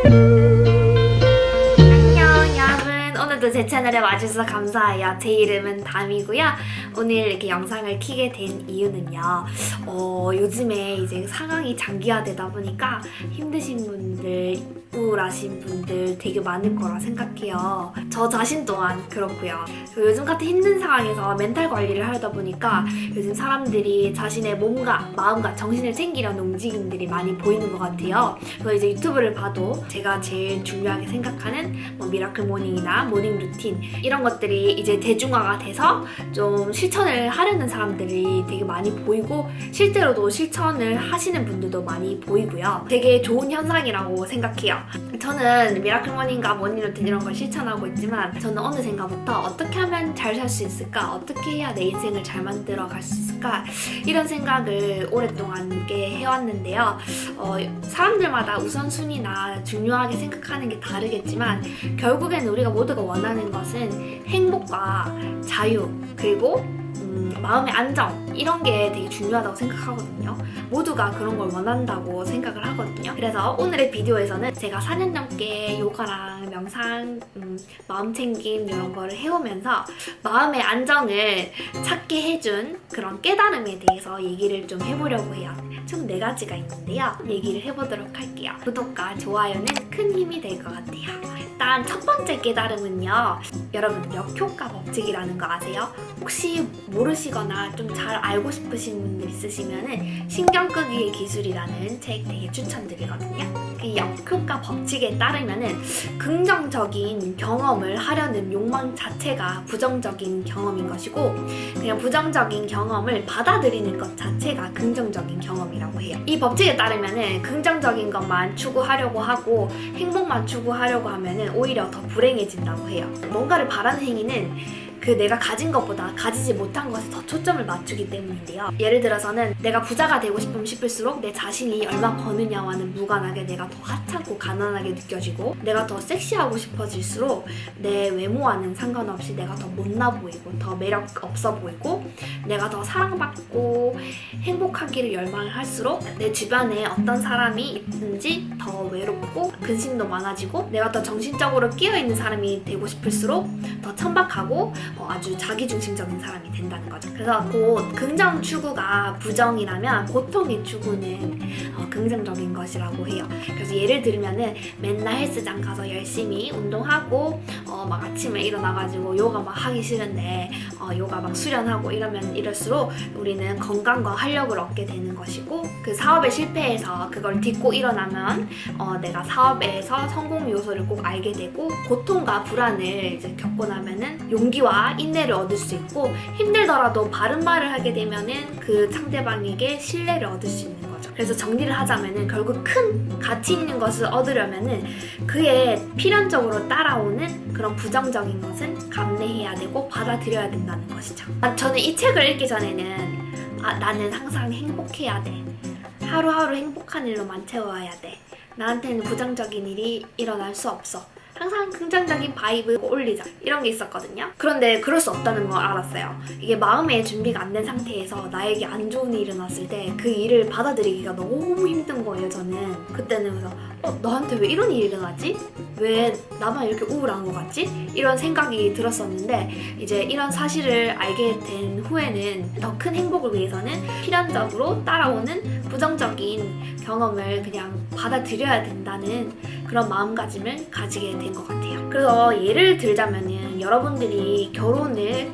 안녕 여러분, 오늘도 제 채널에 와주셔서 감사해요. 제 이름은 담이고요. 오늘 이렇게 영상을 켜게 된 이유는요, 요즘에 이제 상황이 장기화되다 보니까 힘드신 분들, 우울하신 분들 되게 많을 거라 생각해요. 저 자신 또한 그렇고요. 요즘 같은 힘든 상황에서 멘탈 관리를 하다 보니까 요즘 사람들이 자신의 몸과 마음과 정신을 챙기려는 움직임들이 많이 보이는 것 같아요. 그래서 이제 유튜브를 봐도 제가 제일 중요하게 생각하는 미라클 모닝이나 모닝 루틴 이런 것들이 이제 대중화가 돼서 좀 실천을 하려는 사람들이 되게 많이 보이고, 실제로도 실천을 하시는 분들도 많이 보이고요. 되게 좋은 현상이라고 생각해요. 저는 미라클 모닝과 모닝 루틴 이런 걸 실천하고 있지만, 저는 어느샌가부터 어떻게 하면 잘 살 수 있을까? 어떻게 해야 내 인생을 잘 만들어 갈 수 있을까? 이런 생각을 오랫동안 꽤 해왔는데요. 사람들마다 우선순위나 중요하게 생각하는 게 다르겠지만, 결국에는 우리가 모두가 원하는 것은 행복과 자유, 그리고 마음의 안정, 이런 게 되게 중요하다고 생각하거든요. 모두가 그런 걸 원한다고 생각을 하거든요. 그래서 오늘의 비디오에서는 제가 4년 넘게 요가랑 명상, 마음챙김 이런 거를 해오면서 마음의 안정을 찾게 해준 그런 깨달음에 대해서 얘기를 좀 해보려고 해요. 총 4가지가 있는데요. 얘기를 해보도록 할게요. 구독과 좋아요는 큰 힘이 될 것 같아요. 일단 첫 번째 깨달음은요, 여러분 역효과 법칙이라는 거 아세요? 혹시 모르시거나 좀 잘 알고 싶으신 분들 있으시면은 신경 끄기의 기술이라는 책 되게 추천드리거든요. 그 역효과 법칙에 따르면은 긍정적인 경험을 하려는 욕망 자체가 부정적인 경험인 것이고, 그냥 부정적인 경험을 받아들이는 것 자체가 긍정적인 경험이라고 해요. 이 법칙에 따르면은 긍정적인 것만 추구하려고 하고 행복만 추구하려고 하면은 오히려 더 불행해진다고 해요. 뭔가를 바라는 행위는 그 내가 가진 것보다 가지지 못한 것에 더 초점을 맞추기 때문인데요. 예를 들어서는 내가 부자가 되고 싶으면 싶을수록 내 자신이 얼마 버느냐와는 무관하게 내가 더 하찮고 가난하게 느껴지고, 내가 더 섹시하고 싶어질수록 내 외모와는 상관없이 내가 더 못나 보이고 더 매력 없어 보이고, 내가 더 사랑받고 행복하기를 열망을 할수록 내 주변에 어떤 사람이 있든지 더 외롭고 근심도 많아지고, 내가 더 정신적으로 끼어있는 사람이 되고 싶을수록 더 천박하고 아주 자기중심적인 사람이 된다는 거죠. 그래서 곧 긍정 추구가 부정이라면 고통의 추구는 긍정적인 것이라고 해요. 그래서 예를 들면은 맨날 헬스장 가서 열심히 운동하고 막 아침에 일어나가지고 요가 막 하기 싫은데 요가 막 수련하고 이러면 이럴수록 우리는 건강과 활력을 얻게 되는 것이고, 그 사업에 실패해서 그걸 딛고 일어나면 내가 사업에서 성공 요소를 꼭 알게 되고, 고통과 불안을 이제 겪고 나면은 용기와 인내를 얻을 수 있고, 힘들더라도 바른 말을 하게 되면은 그 상대방에게 신뢰를 얻을 수 있는 거죠. 그래서 정리를 하자면은 결국 큰 가치 있는 것을 얻으려면은 그에 필연적으로 따라오는 그런 부정적인 것은 감내해야 되고 받아들여야 된다는 것이죠. 저는 이 책을 읽기 전에는 나는 항상 행복해야 돼, 하루하루 행복한 일로만 채워야 돼, 나한테는 부정적인 일이 일어날 수 없어, 항상 긍정적인 바이브 올리자, 이런 게 있었거든요. 그런데 그럴 수 없다는 걸 알았어요. 이게 마음의 준비가 안 된 상태에서 나에게 안 좋은 일이 일어났을 때 그 일을 받아들이기가 너무 힘든 거예요. 저는 그때는 그래서 너한테 왜 이런 일이 일어나지? 왜 나만 이렇게 우울한 것 같지? 이런 생각이 들었었는데, 이제 이런 사실을 알게 된 후에는 더 큰 행복을 위해서는 필연적으로 따라오는 부정적인 경험을 그냥 받아들여야 된다는 그런 마음가짐을 가지게 된 것 같아요. 그래서 예를 들자면은, 여러분들이 결혼을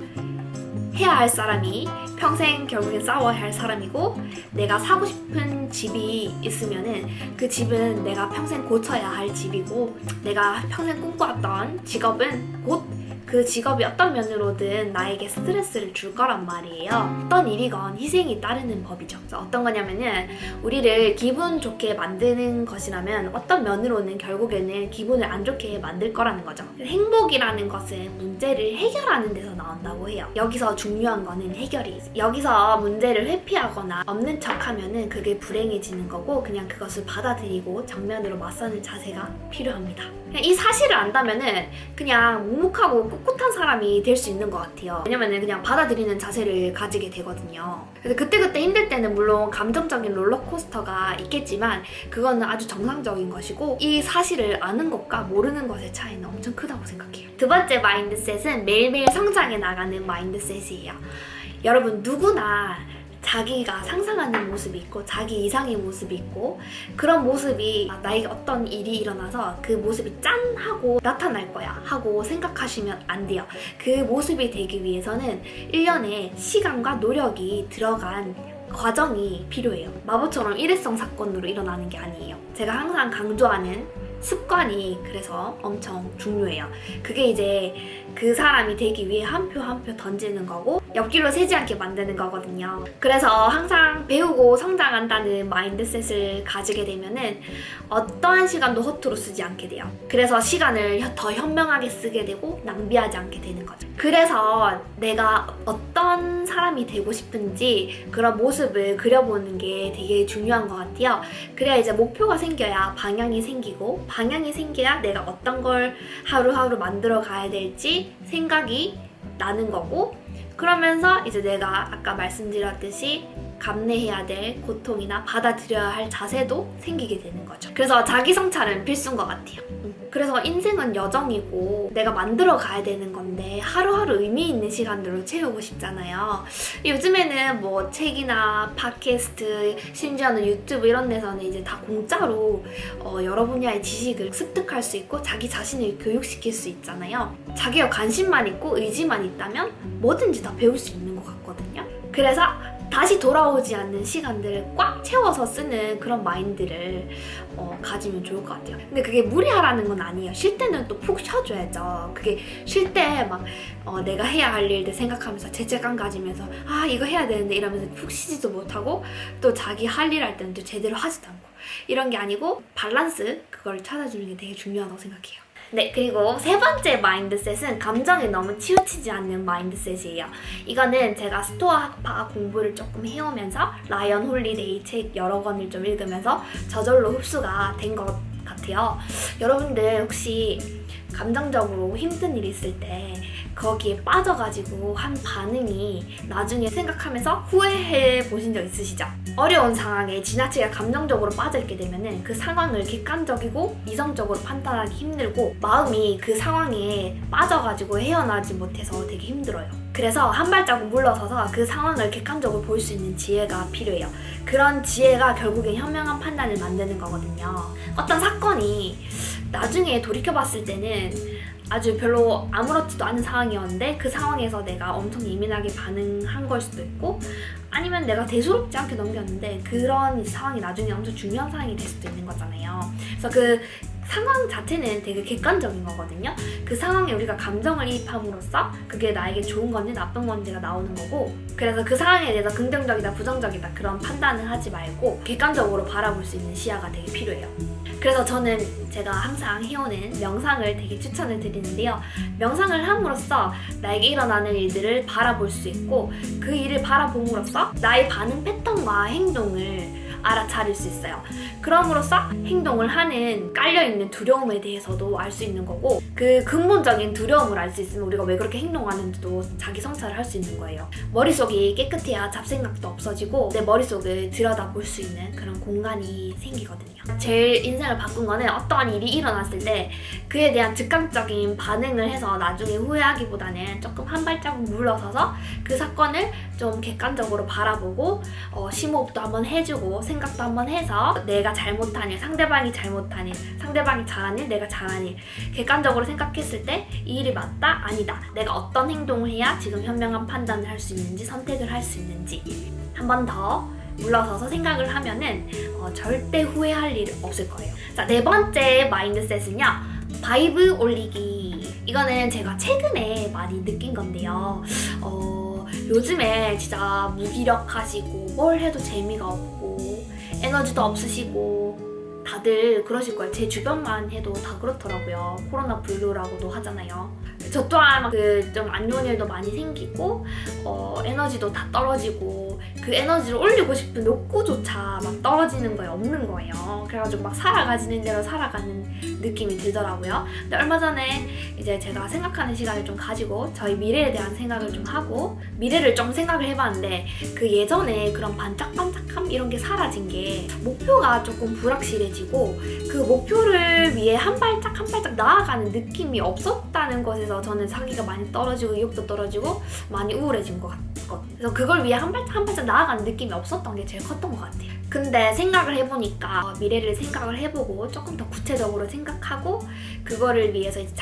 해야 할 사람이 평생 결국엔 싸워야 할 사람이고, 내가 사고 싶은 집이 있으면은 그 집은 내가 평생 고쳐야 할 집이고, 내가 평생 꿈꿔왔던 직업은 곧 그 직업이 어떤 면으로든 나에게 스트레스를 줄 거란 말이에요. 어떤 일이건 희생이 따르는 법이죠. 어떤 거냐면은, 우리를 기분 좋게 만드는 것이라면 어떤 면으로는 결국에는 기분을 안 좋게 만들 거라는 거죠. 행복이라는 것은 문제를 해결하는 데서 나온다고 해요. 여기서 중요한 거는 해결이, 여기서 문제를 회피하거나 없는 척하면은 그게 불행해지는 거고, 그냥 그것을 받아들이고 정면으로 맞서는 자세가 필요합니다. 이 사실을 안다면은 그냥 묵묵하고 꿋꿋한 사람이 될 수 있는 것 같아요. 왜냐면은 그냥 받아들이는 자세를 가지게 되거든요. 그래서 그때그때 힘들 때는 물론 감정적인 롤러코스터가 있겠지만 그거는 아주 정상적인 것이고 이 사실을 아는 것과 모르는 것의 차이는 엄청 크다고 생각해요. 두 번째 마인드셋은 매일매일 성장해 나가는 마인드셋이에요. 여러분 누구나 자기가 상상하는 모습이 있고 자기 이상의 모습이 있고 그런 모습이 나에게 어떤 일이 일어나서 그 모습이 짠 하고 나타날 거야 하고 생각하시면 안 돼요. 그 모습이 되기 위해서는 일련의 시간과 노력이 들어간 과정이 필요해요. 마법처럼 일회성 사건으로 일어나는 게 아니에요. 제가 항상 강조하는 습관이 그래서 엄청 중요해요. 그게 이제 그 사람이 되기 위해 한 표 한 표 던지는 거고 옆길로 새지 않게 만드는 거거든요. 그래서 항상 배우고 성장한다는 마인드셋을 가지게 되면은 어떠한 시간도 허투루 쓰지 않게 돼요. 그래서 시간을 더 현명하게 쓰게 되고 낭비하지 않게 되는 거죠. 그래서 내가 어떤 사람이 되고 싶은지 그런 모습을 그려보는 게 되게 중요한 것 같아요. 그래야 이제 목표가 생겨야 방향이 생기고 방향이 생겨야 내가 어떤 걸 하루하루 만들어 가야 될지 생각이 나는 거고 그러면서 이제 내가 아까 말씀드렸듯이 감내해야 될 고통이나 받아들여야 할 자세도 생기게 되는 거죠. 그래서 자기 성찰은 필수인 것 같아요. 그래서 인생은 여정이고 내가 만들어 가야 되는 건데 하루하루 의미 있는 시간들로 채우고 싶잖아요. 요즘에는 뭐 책이나 팟캐스트 심지어는 유튜브 이런 데서는 이제 다 공짜로 여러 분야의 지식을 습득할 수 있고 자기 자신을 교육시킬 수 있잖아요. 자기가 관심만 있고 의지만 있다면 뭐든지 다 배울 수 있는 것 같거든요. 그래서 다시 돌아오지 않는 시간들을 꽉 채워서 쓰는 그런 마인드를 가지면 좋을 것 같아요. 근데 그게 무리하라는 건 아니에요. 쉴 때는 또 푹 쉬어줘야죠. 그게 쉴 때 막 내가 해야 할 일들 생각하면서 죄책감 가지면서 아 이거 해야 되는데 이러면서 푹 쉬지도 못하고 또 자기 할 일 할 때는 또 제대로 하지도 않고 이런 게 아니고 밸런스 그걸 찾아주는 게 되게 중요하다고 생각해요. 네, 그리고 세 번째 마인드셋은 감정에 너무 치우치지 않는 마인드셋이에요. 이거는 제가 스토아 학파 공부를 조금 해오면서 라이언 홀리데이 책 여러 권을 좀 읽으면서 저절로 흡수가 된 것 같아요. 여러분들 혹시 감정적으로 힘든 일이 있을 때 거기에 빠져가지고 한 반응이 나중에 생각하면서 후회해 보신 적 있으시죠? 어려운 상황에 지나치게 감정적으로 빠져있게 되면은 그 상황을 객관적이고 이성적으로 판단하기 힘들고 마음이 그 상황에 빠져가지고 헤어나지 못해서 되게 힘들어요. 그래서 한 발자국 물러서서 그 상황을 객관적으로 볼 수 있는 지혜가 필요해요. 그런 지혜가 결국엔 현명한 판단을 만드는 거거든요. 어떤 사건이 나중에 돌이켜봤을 때는 아주 별로 아무렇지도 않은 상황이었는데 그 상황에서 내가 엄청 예민하게 반응한 걸 수도 있고 아니면 내가 대수롭지 않게 넘겼는데 그런 상황이 나중에 엄청 중요한 상황이 될 수도 있는 거잖아요. 그래서 그 상황 자체는 되게 객관적인 거거든요. 그 상황에 우리가 감정을 이입함으로써 그게 나에게 좋은 건지 나쁜 건지가 나오는 거고 그래서 그 상황에 대해서 긍정적이다 부정적이다 그런 판단을 하지 말고 객관적으로 바라볼 수 있는 시야가 되게 필요해요. 그래서 저는 제가 항상 해오는 명상을 되게 추천을 드리는데요. 명상을 함으로써 나에게 일어나는 일들을 바라볼 수 있고 그 일을 바라봄으로써 나의 반응 패턴과 행동을 알아차릴 수 있어요. 그럼으로써 행동을 하는 깔려있는 두려움에 대해서도 알 수 있는 거고 그 근본적인 두려움을 알 수 있으면 우리가 왜 그렇게 행동하는지도 자기 성찰을 할 수 있는 거예요. 머릿속이 깨끗해야 잡생각도 없어지고 내 머릿속을 들여다볼 수 있는 그런 공간이 생기거든요. 제일 인생을 바꾼 거는 어떠한 일이 일어났을 때 그에 대한 즉각적인 반응을 해서 나중에 후회하기보다는 조금 한 발자국 물러서서 그 사건을 좀 객관적으로 바라보고 심호흡도 한번 해주고 생각도 한번 해서 내가 잘못한 일, 상대방이 잘못한 일, 상대방이 잘한 일, 내가 잘한 일 객관적으로 생각했을 때 이 일이 맞다? 아니다. 내가 어떤 행동을 해야 지금 현명한 판단을 할 수 있는지 선택을 할 수 있는지 한 번 더 물러서서 생각을 하면은 절대 후회할 일 없을 거예요. 자, 네 번째 마인드셋은요. 바이브 올리기. 이거는 제가 최근에 많이 느낀 건데요. 요즘에 진짜 무기력하시고 뭘 해도 재미가 없고 에너지도 없으시고 다들 그러실 거예요. 제 주변만 해도 다 그렇더라고요. 코로나 블루라고도 하잖아요. 저 또한 좀 안 좋은 일도 많이 생기고 에너지도 다 떨어지고 그 에너지를 올리고 싶은 욕구조차 막 떨어지는 거에 없는 거예요. 그래가지고 막 살아가지는 대로 살아가는 느낌이 들더라고요. 근데 얼마 전에 이제 제가 생각하는 시간을 좀 가지고 저희 미래에 대한 생각을 좀 하고 미래를 좀 생각을 해봤는데 그 예전에 그런 반짝반짝함 이런 게 사라진 게 목표가 조금 불확실해지고 그 목표를 위해 한 발짝 한 발짝 나아가는 느낌이 없었다는 것에서 저는 사기가 많이 떨어지고 의욕도 떨어지고 많이 우울해진 것 같거든요. 그래서 그걸 위해 한 발짝 한 발짝 나아가는 느낌이 없었던 게 제일 컸던 것 같아요. 근데 생각을 해보니까 미래를 생각을 해보고 조금 더 구체적으로 생각하고 그거를 위해서 이제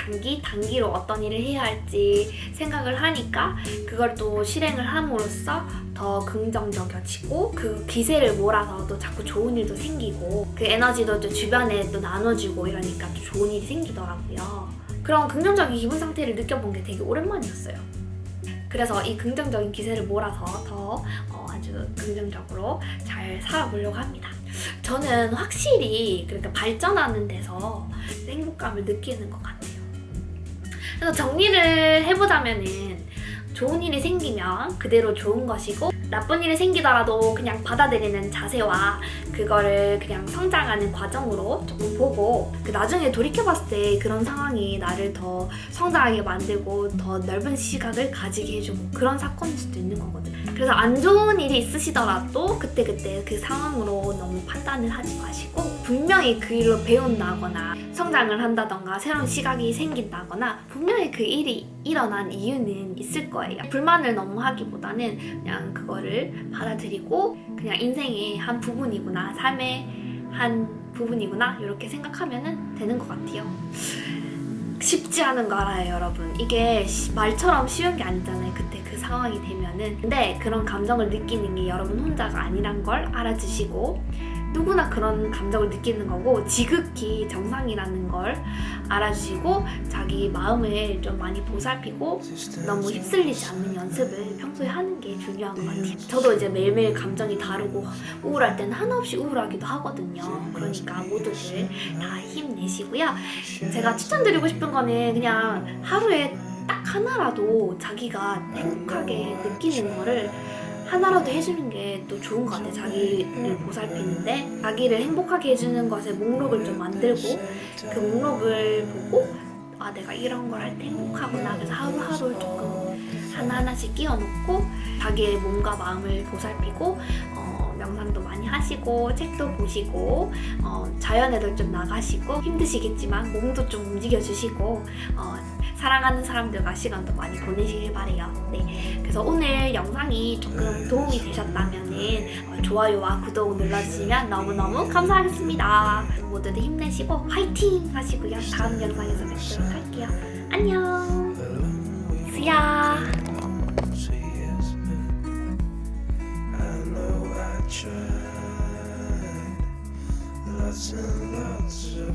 단기로 어떤 일을 해야 할지 생각을 하니까 그걸 또 실행을 함으로써 더 긍정적이어지고 그 기세를 몰아서 또 자꾸 좋은 일도 생기고 그 에너지도 또 주변에 또 나눠주고 이러니까 또 좋은 일이 생기더라고요. 그런 긍정적인 기분 상태를 느껴본 게 되게 오랜만이었어요. 그래서 이 긍정적인 기세를 몰아서 더 아주 긍정적으로 잘 살아보려고 합니다. 저는 확실히 그러니까 발전하는 데서 행복감을 느끼는 것 같아요. 그래서 정리를 해보자면은 좋은 일이 생기면 그대로 좋은 것이고 나쁜 일이 생기더라도 그냥 받아들이는 자세와 그거를 그냥 성장하는 과정으로 조금 보고 그 나중에 돌이켜봤을 때 그런 상황이 나를 더 성장하게 만들고 더 넓은 시각을 가지게 해주고 그런 사건일 수도 있는 거거든요. 그래서 안 좋은 일이 있으시더라도 그때그때 그 상황으로 너무 판단을 하지 마시고 분명히 그 일로 배운다거나 성장을 한다던가 새로운 시각이 생긴다거나 분명히 그 일이 일어난 이유는 있을 거예요. 불만을 너무 하기보다는 그냥 그거를 받아들이고 그냥 인생의 한 부분이구나, 삶의 한 부분이구나 이렇게 생각하면 되는 것 같아요. 쉽지 않은 거 알아요, 여러분. 이게 말처럼 쉬운 게 아니잖아요. 그때 그 상황이 되면은. 근데 그런 감정을 느끼는 게 여러분 혼자가 아니란 걸 알아주시고 누구나 그런 감정을 느끼는 거고 지극히 정상이라는 걸 알아주시고 자기 마음을 좀 많이 보살피고 너무 휩쓸리지 않는 연습을 평소에 하는 게 중요한 것 같아요. 저도 이제 매일매일 감정이 다르고 우울할 때는 한없이 우울하기도 하거든요. 그러니까 모두들 다 힘내시고요. 제가 추천드리고 싶은 거는 그냥 하루에 딱 하나라도 자기가 행복하게 느끼는 거를 하나라도 해주는 게 또 좋은 것 같아요. 자기를 보살피는데 자기를 행복하게 해주는 것에 목록을 좀 만들고 그 목록을 보고 아 내가 이런 걸 할 때 행복하구나. 그래서 하루하루 조금 하나하나씩 끼워놓고 자기의 몸과 마음을 보살피고 명상도 많이 하시고 책도 보시고 자연에도 좀 나가시고 힘드시겠지만 몸도 좀 움직여주시고 사랑하는 사람들과 시간도 많이 보내시길 바래요. 네, 그래서 오늘 영상이 조금 도움이 되셨다면 좋아요와 구독 눌러주시면 너무너무 감사하겠습니다. 모두들 힘내시고 화이팅 하시고요. 다음 영상에서 뵙도록 할게요. 안녕. 수야. Tried lots and lots of